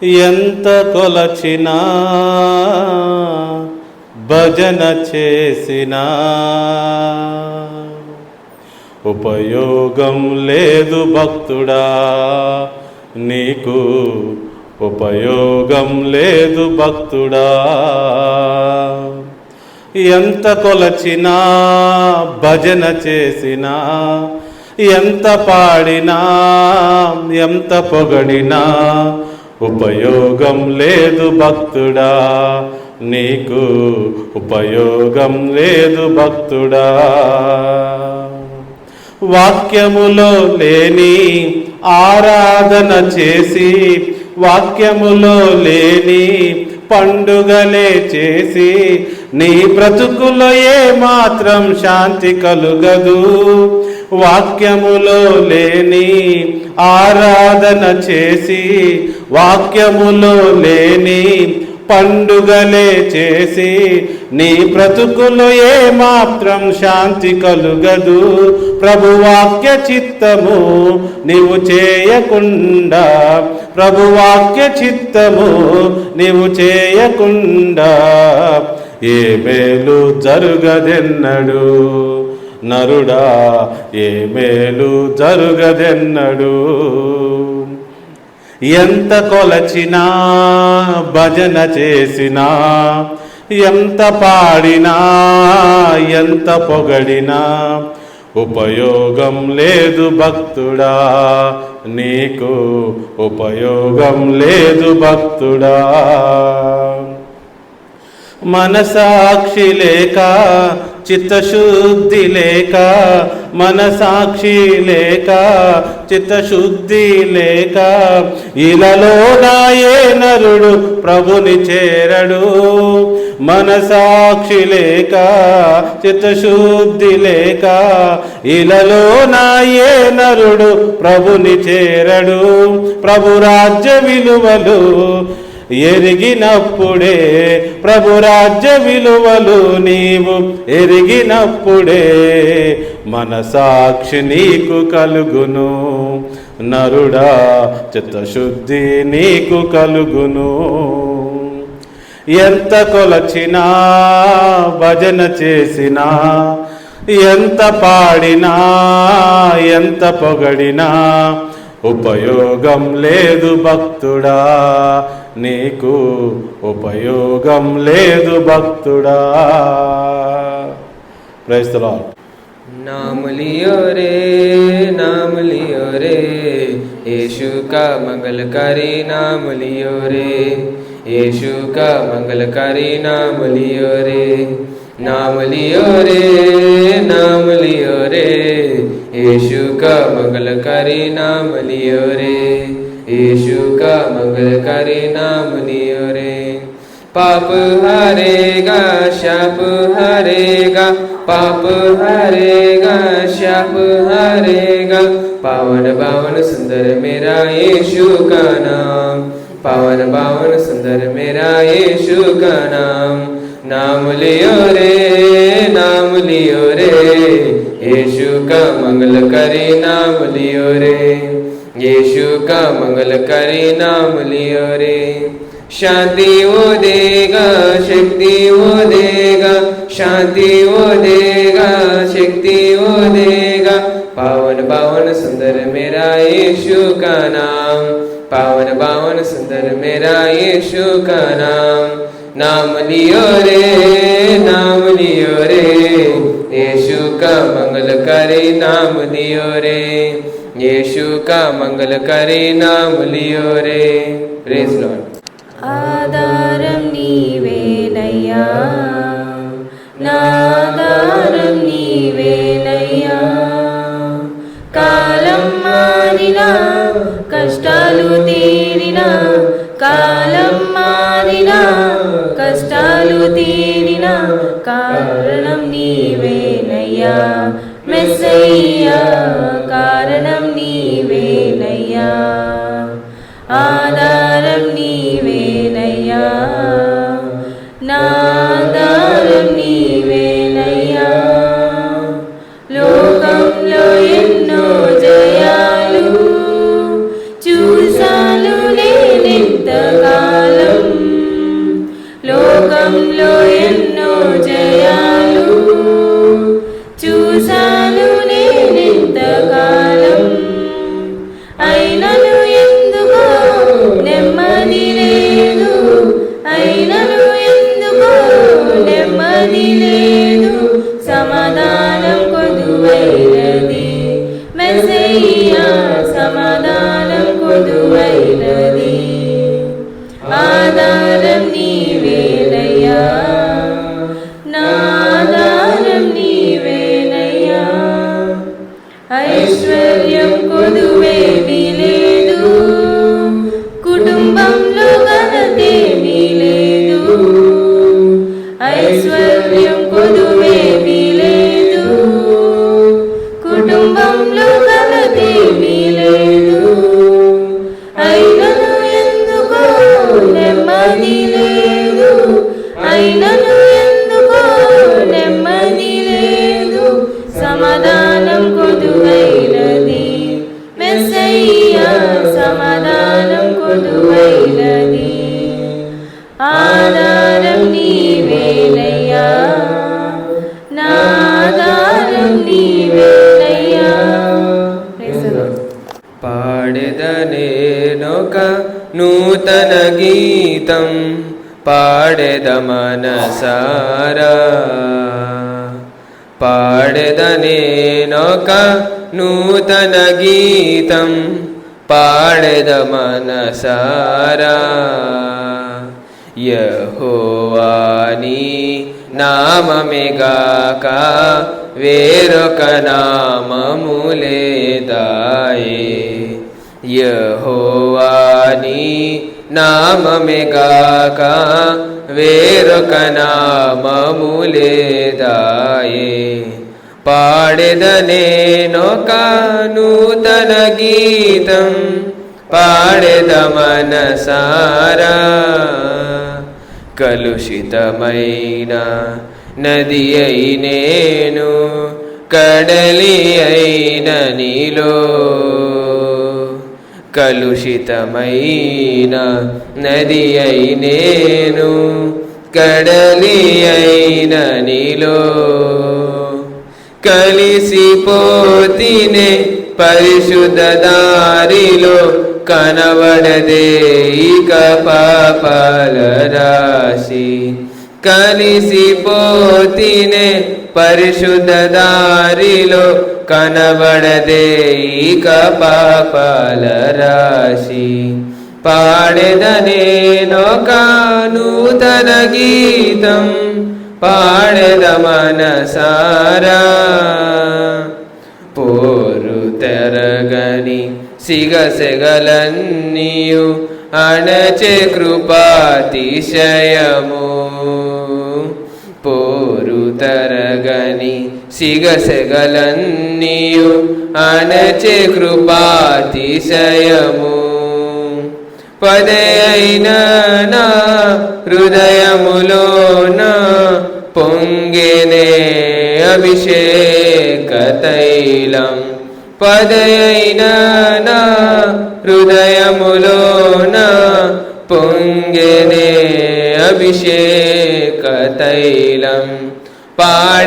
ఎంత కొలచినా భజన చేసినా ఉపయోగం లేదు భక్తుడా, నీకు ఉపయోగం లేదు భక్తుడా. ఎంత కొలచినా భజన చేసినా, ఎంత పాడినా, ఎంత పొగడినా ఉపయోగం లేదు భక్తుడా, నీకు ఉపయోగం లేదు భక్తుడా. వాక్యములో లేని ఆరాధన చేసి, వాక్యములో లేని పండుగలే చేసి, నీ బ్రతుకులో ఏ మాత్రం శాంతి కలుగదు. వాక్యములో లేని ఆరాధన చేసి, వాక్యములో లేని పండుగలే చేసి, నీ బ్రతుకులో ఏ మాత్రం శాంతి కలుగదు. ప్రభువాక్య చిత్తము నీవు చేయకుండా, ప్రభువాక్య చిత్తము నీవు చేయకుండా ఏ మేలు జరుగదెన్నడు నరుడా, ఏ మేలు జరుగదెన్నడు. ఎంత కొలచినా భజన చేసినా, ఎంత పాడినా, ఎంత పొగడినా ఉపయోగం లేదు భక్తుడా, నీకు ఉపయోగం లేదు భక్తుడా. మనసాక్షి లేక, చిత్తశుద్ధి లేక, మనసాక్షి లేక, చిత్తశుద్ధి లేక ఇలలో నాయే నరుడు ప్రభుని చేరడు. మనసాక్షి లేక, చిత్తశుద్ధి లేక ఇలలో నాయే నరుడు ప్రభుని చేరడు. ప్రభు రాజ్య విలువలు ఎరిగినప్పుడే, ప్రభు రాజ్య విలువలు నీవు ఎరిగినప్పుడే మనసాక్షి నీకు కలుగును నరుడా, చిత్తశుద్ధి నీకు కలుగును. ఎంత కొలచినా భజన చేసినా, ఎంత పాడినా, ఎంత పొగడినా ఉపయోగం లేదు భక్తుడా, నీకు ఉపయోగం లేదు భక్తుడా. Praise the lord. नाम लियो रे, नाम लियो रे, यीशु का मंगलकारी नाम लियो रे, यीशु का मंगलकारी नाम लियो रे. नाम लियो रे, नाम लियो रे, यीशु का मंगलकारी नाम लियो रे, यीशु का मंगलकारी नाम लियो रे. पाप हरेगा, शाप हरेगा, पाप हरेगा, शाप हरेगा. पावन पावन सुंदर मेरा यीशु का नाम, पावन पावन सुंदर मेरा यीशु का नाम. नाम लियो रे, नाम लियो रे, यीशु का मंगलकारी नाम लियो रे, यीशु का मंगलकारी नाम लियो रे. शांति वो देगा, शक्ति वो देगा, शांति वो देगा, शक्ति वो देगा. पावन पावन सुंदर मेरा यीशु का नाम, पावन पावन सुंदर मेरा यीशु का नाम. नाम लियो रे, नाम लियो रे, यीशु का मंगलकारी नाम लियो रे, यीशु का मंगलकारी नाम लियो रे. Praise Lord. ఆధారం నీవేనయ్యా, నాధారం నీవేనయ్యా. కాలం మారినా, కష్టాలు తీరినా, కాలం మారినా, కష్టాలు తీరినా కారణం నీవేనయ్యా మెస్సయ్యా, కారణం నీవేనయ్యా. ఆధారం నీవేనయ్యా, నాధారం నీవేనయ్యా. లోకంలో ఎన్నో జయాలు చూసాను నేనెంత నెమ్మది లేదు, అయినను ఎందుకో నెమ్మది లేదు, సమాధానం కొదువైనది మెస్సయ్యా, సమాధానం కొదువైనది. ఆధారం నీవేనయ్యా, నా ఆధారం నీవేనయ్యా. పాడెదనేనొక నూతన గీతం, పాడెద మనసారా. పాడెదనేనొక నూతన గీతం, పాడెద మనసారా. యెహోవాని నామమేగాక వేరొక నామము లేదాయే. యెహోవాని నామమేగాక వేరొక నామము లేదాయే. పాడెదనేనొక నూతన గీతం, పాడెద మనసారా. కలుషితమైన నది అయి నేను, కడలి అయిన నీలో. కలుషితమైన నది అయి నేను, కడలి అయిన నీలో. కలిసిపోతినే పరిశుద్ధ దారిలో, కనబడదే ఇక పాపాల రాశి. కలిసిపోతినే పరిశుద్ధ దారిలో, కనబడదే ఇక పాపాల రాశి. పాడెదనేనొక నూతన గీతం, పాడెద మనసారా. పోరు తెరగని సిగసెగలన్నీయు అణచే కృపాతిశయము. పోరు తరగని సిగసెగలన్నీయు అణచే కృపాతిశయము. పదే అయినా నా హృదయములోన పొంగెనే అభిషేక తైలం. పదయైనా నా హృదయములోన పొంగెనే అభిషేక తైలం. పాడెదనేనొక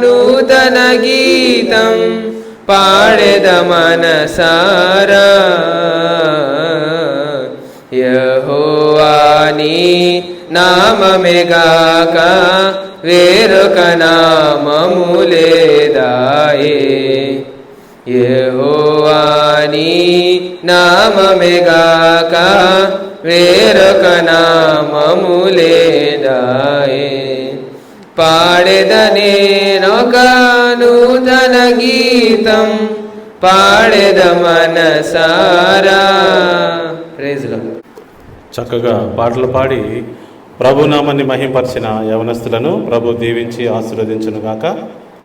నూతన గీతం, పాడెద మనసారా. యెహోవాని నామమేగాక వేరొక నామము లేదాయే. యెహోవాని నామమేగాక వేరొక నామము లేదాయే. పాడెదనేనొక నూతన గీతం, పాడెద మనసారా. Praise lord. చక్కగా పాటలు పాడి ప్రభునామాన్ని మహింపరిచిన యవనస్తులను ప్రభు దీవించి ఆశీర్వదించునుగాక.